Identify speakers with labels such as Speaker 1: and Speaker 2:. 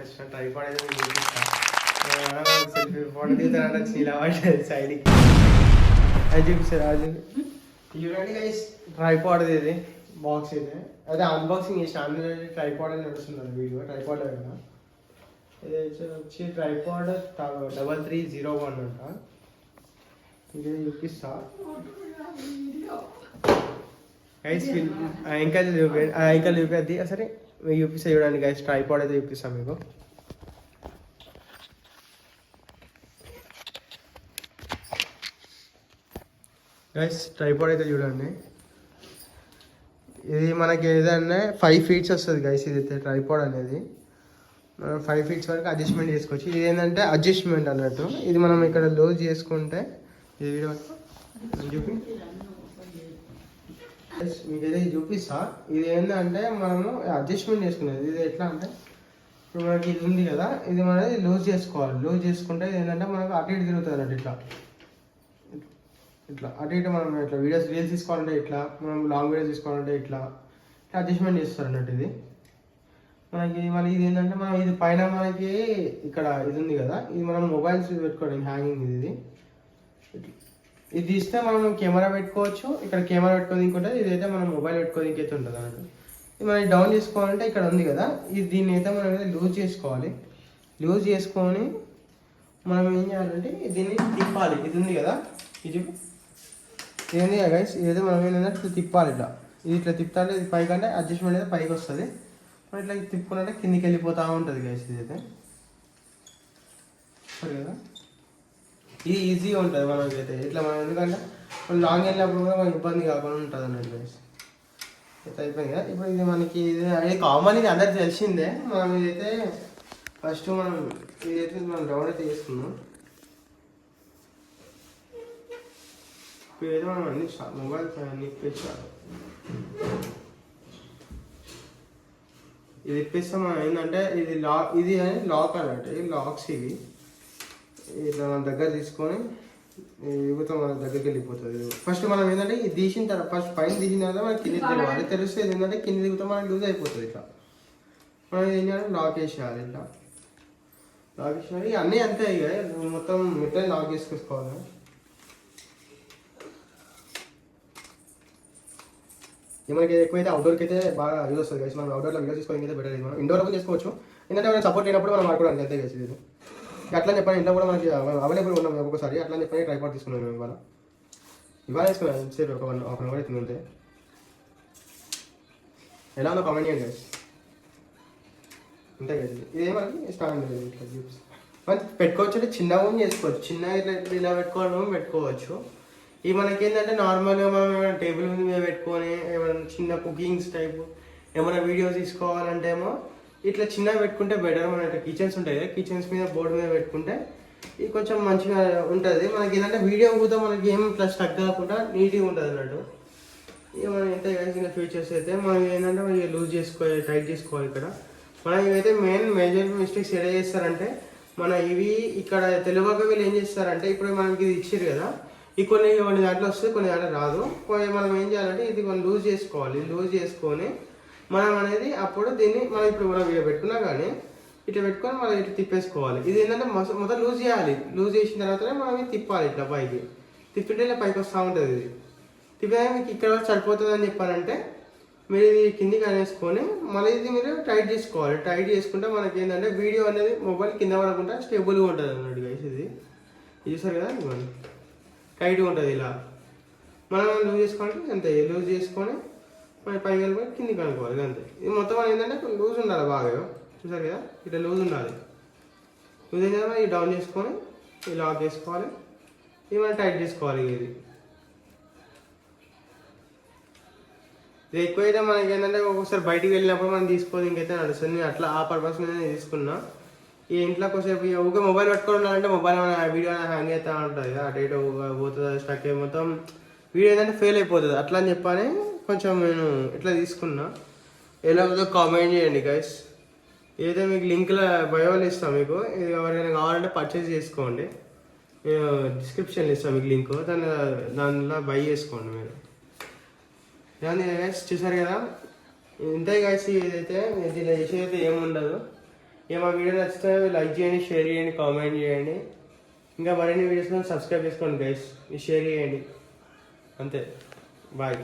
Speaker 1: పట్టుకొచ్చిన tripod అయితే మీకు చూపిస్తాను. సెల్ఫీ ఫోటో దిగుతానంటే చీలా పడ్డది సైడ్కి. అది చూపిస్తారు అది చూడండి గైస్, ట్రైపాడ్ ఇది బాక్స్ అయితే అదే అన్బాక్సింగ్ చేసిన. అందులో ట్రైపాడ్ అని నడుస్తున్నారు వీడియో. ట్రైపాడ్ కదా ఇది వచ్చి ట్రైపాడ్ 3301 అంట. ఇది చూపిస్తా గైస్. ఇంకా చూపి సరే మీకు చూపిస్తా చూడండి గైస్. ట్రైపాడ్ అయితే చూపిస్తాను మీకు. గైస్ ట్రైపాడ్ అయితే చూడండి. ఇది మనకి ఏదన్నా 5 feet వస్తుంది గైస్. ఇది అయితే ట్రైపాడ్ అనేది మనం 5 feet వరకు అడ్జస్ట్మెంట్ చేసుకోవచ్చు. ఇది ఏంటంటే అడ్జస్ట్మెంట్ అన్నట్టు. ఇది మనం ఇక్కడ లూజ్ చేసుకుంటే ఇది చూపి మీకైతే చూపిస్తా. ఇది ఏంటంటే మనము అడ్జస్ట్మెంట్ చేసుకునేది. ఇది ఎట్లా అంటే ఇప్పుడు మనకి ఇది ఉంది కదా, ఇది మనది లూజ్ చేసుకోవాలి. లూజ్ చేసుకుంటే ఏంటంటే మనకు అటు ఇటు తిరుగుతుంది అన్నట్టు. ఇట్లా ఇట్లా అటు ఇటు మనం ఇట్లా రీల్స్ తీసుకోవాలంటే ఇట్లా, మనం లాంగ్ వీడియోస్ తీసుకోవాలంటే ఇట్లా అడ్జస్ట్మెంట్ చేస్తారు అన్నట్టు. ఇది మనకి మళ్ళీ ఇది ఏంటంటే మనం ఇది పైన మనకి ఇక్కడ ఇది ఉంది కదా, ఇది మనం మొబైల్స్ పెట్టుకోవడానికి హ్యాంగింగ్. ఇది తీస్తే మనం కెమెరా పెట్టుకోవచ్చు. ఇక్కడ కెమెరా పెట్టుకోవడానికి ఉంటుంది. ఇదైతే మనం మొబైల్ పెట్టుకోవడానికి అయితే ఉంటుంది అన్నట్టు. ఇది మనం డౌన్ చేసుకోవాలంటే ఇక్కడ ఉంది కదా, ఇది దీన్ని అయితే మనం లూజ్ చేసుకోవాలి. లూజ్ చేసుకొని మనం ఏం చేయాలంటే దీన్ని తిప్పాలి. ఇది ఉంది కదా, ఇది ఏంది గైస్, ఇదైతే మనం ఏంటంటే తిప్పాలి. ఇది ఇట్లా తిప్పాలి. ఇది పైకి అంటే అడ్జస్ట్మెంట్ అయితే పైకి వస్తుంది. మనం ఇట్లా తిప్పుకుంటే కిందికి వెళ్ళిపోతూ ఉంటుంది గైస్. ఇదైతే సరే కదా, ఇది ఈజీగా ఉంటుంది మనకైతే. ఇట్లా మనం ఎందుకంటే మనం లాంగ్ వెళ్ళినప్పుడు కూడా మనకి ఇబ్బంది కాకుండా ఉంటుంది అన్నట్టు గైస్. అయితే అయిపోయింది కదా. ఇప్పుడు ఇది మనకి ఇది కామన్, ఇది అందరికి తెలిసిందే. మనం ఇదైతే ఫస్ట్ ఇదైతే మనం డౌన్ అయితే చేసుకున్నాం. ఇప్పుడైతే మనం అన్ని మొబైల్స్ అన్ని ఇప్పించాలి. ఇది ఇప్పిస్తే మనం ఏంటంటే ఇది లాక్ అన్నట్టు. ఇది లాక్స్ ఇవి ఇట్లా మన దగ్గర తీసుకొని ఇగుతాం, మన దగ్గరికి వెళ్ళిపోతుంది. ఫస్ట్ మనం ఏంటంటే ఇది తీసిన తర్వాత ఫస్ట్ పైన తీసిన తర్వాత మనకి కింది తెలియాలి. తెలిస్తే ఏంటంటే కింది దిగుతాం మనకి లూజ్ అయిపోతుంది. ఇట్లా మనం ఏం చేయాలి, లాక్ వేసేయాలి. ఇట్లా లాక్ వేసేయాలి. అన్నీ అంతే ఇక మొత్తం ఇట్లా లాక్ వేసుకోవాలి. మనకి ఎక్కువైతే అవుట్డోర్కి అయితే బాగా యూజ్ వస్తుంది గైస్. మనం అవుట్డోర్లో వీడియో తీసుకోవడానికి అయితే బెటర్. మనం ఇండోర్ కూడా చేసుకోవచ్చు. ఎందుకంటే మనం సపోర్ట్ లేనప్పుడు మనం ఆడుకోవడానికి అంతే గైస్. ఇది అట్లా చెప్పండి, ఇంట్లో కూడా మనకి అవైలబుల్ ఉన్నాం ఒక్కొక్కసారి. అట్లా చెప్పని ట్రైపాడ్ తీసుకున్నాం మేము ఇవాళ వేసుకున్నాం. ఎంతసేపు ఒక 1.5 hour అవుతుంది అంతే. ఎలా ఉందో కామెంట్ చేయండి గైస్. అంతే గైస్. ఇదే మనకి స్టాండ్ ఇట్లా చూపిస్తాం. మనం పెట్టుకోవచ్చు అంటే చిన్నగా చేసుకోవచ్చు. చిన్నగా ఇట్లా ఇలా పెట్టుకోవచ్చు. ఇవి మనకి ఏంటంటే నార్మల్గా మనం ఏమైనా టేబుల్ మీద పెట్టుకొని ఏమైనా చిన్న కుకింగ్స్ టైప్ ఏమైనా వీడియోస్ తీసుకోవాలంటే ఏమో ఇట్లా చిన్నగా పెట్టుకుంటే బెటర్. మన ఇట్లా కిచెన్స్ ఉంటాయి కదా, కిచెన్స్ మీద బోర్డు మీద పెట్టుకుంటే ఇది కొంచెం మంచిగా ఉంటుంది. మనకి ఏంటంటే వీడియో కూడా మనకి ఏం ఇట్లా స్టక్ కాకుండా నీట్గా ఉంటుంది అన్నట్టు. ఇక మనం ఎంత కలిసిన ఫీచర్స్ అయితే మనం ఏంటంటే మనం లూజ్ చేసుకోవాలి, టైట్ చేసుకోవాలి. ఇక్కడ మనం ఇవైతే మేజర్ మిస్టేక్స్ ఎలా చేస్తారంటే మన ఇవి ఇక్కడ తెలుగుగా వీళ్ళు ఏం చేస్తారంటే ఇప్పుడు మనకి ఇది ఇచ్చారు కదా, ఈ కొన్ని దాంట్లో వస్తుంది, కొన్ని దాంట్లో రాదు. మనం ఏం చేయాలంటే ఇది మనం లూజ్ చేసుకోవాలి. లూజ్ చేసుకొని మనం అనేది అప్పుడు దీన్ని మనం ఇప్పుడు మనం వీడియో పెట్టుకున్నా కానీ ఇట్లా పెట్టుకొని మనం ఇట్లా తిప్పేసుకోవాలి. ఇది ఏంటంటే మొత్తం లూజ్ చేయాలి. లూజ్ చేసిన తర్వాతనే మనం ఇది తిప్పాలి. ఇట్లా పైకి తిప్పితే ఇలా పైకి వస్తూ ఉంటుంది. ఇది తిప్పితే మీకు ఇక్కడ సరిపోతుంది అని చెప్పాలంటే మీరు ఇది కిందికి అనేసుకొని మళ్ళీ ఇది మీరు టైట్ చేసుకోవాలి. టైట్ చేసుకుంటే మనకి ఏంటంటే వీడియో అనేది మొబైల్ కింద పడకుండా స్టేబుల్గా ఉంటుంది అన్నట్టు గైస్. ఇది చూసారు కదా, ఇవ్వండి టైట్గా ఉంటుంది. ఇలా మనం లూజ్ చేసుకోవాలంటే అంతే. లూజ్ చేసుకొని మన పైకి వెళ్ళిపోయి కిందికి అనుకోవాలి అంతే. ఇది మొత్తం ఏంటంటే లూజ్ ఉండాలి బాగా. చూసారు కదా, ఇట్లా లూజ్ ఉండాలి. లూజ్ అయిన తర్వాత ఇది డౌన్ చేసుకొని ఇది లాక్ చేసుకోవాలి. ఇది మనం టైట్ చేసుకోవాలి. ఇది ఎక్కువైతే మనకి ఏంటంటే ఒక్కొక్కసారి బయటికి వెళ్ళినప్పుడు మనం తీసుకోవాలి. ఇంకైతే నడుస్తుంది. నేను అట్లా ఆ పర్పస్ మీద నేను తీసుకున్నా. ఈ ఇంట్లో కొంచెంసేపు ఊరికే మొబైల్ పెట్టుకోవాలంటే మొబైల్ వీడియో హ్యాంగ్ అవుతూ ఉంటుంది. అటు ఇటు పోతుంది, స్టక్ అయ్యి మొత్తం వీడియో ఏంటంటే ఫెయిల్ అయిపోతుంది. అట్లా అని చెప్పని కొంచెం నేను ఇట్లా తీసుకున్నా. ఎలా ఉందో కామెంట్ చేయండి గైస్. ఏదైతే మీకు లింక్లో బయోలో ఇస్తాను. మీకు ఇది ఎవరికైనా కావాలంటే పర్చేస్ చేసుకోండి. నేను డిస్క్రిప్షన్లో ఇస్తాను మీకు లింక్. దానిలో బై చేసుకోండి మీరు. దాన్ని గైస్ చూసారు కదా, ఇంతే గైస్. ఇదైతే దీనిలో చేసేది ఏముండదు. ఇక మా వీడియో నచ్చితే లైక్ చేయండి, షేర్ చేయండి, కామెంట్ చేయండి. ఇంకా మరిన్ని వీడియోస్ సబ్స్క్రైబ్ చేసుకోండి గైస్, షేర్ చేయండి. అంతే, బాయ్.